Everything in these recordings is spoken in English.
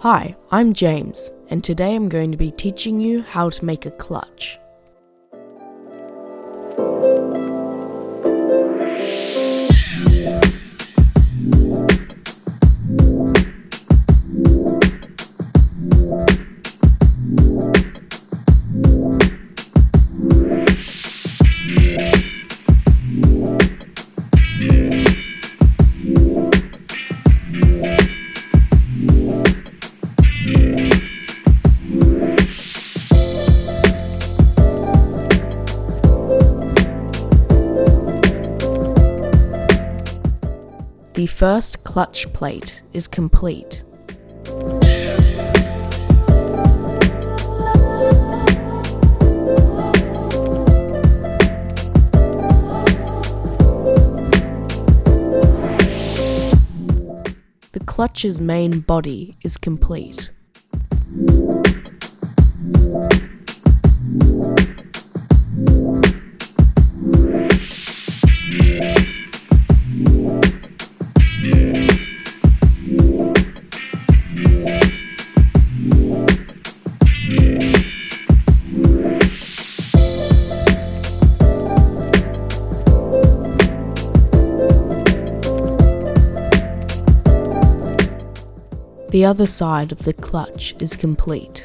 Hi, I'm James, and today I'm going to be teaching you how to make a clutch. The first clutch plate is complete. The clutch's main body is complete. The other side of the clutch is complete.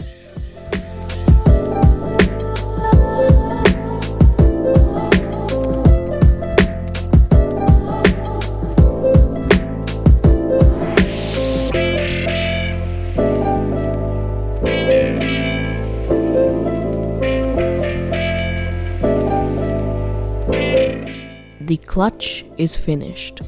The clutch is finished.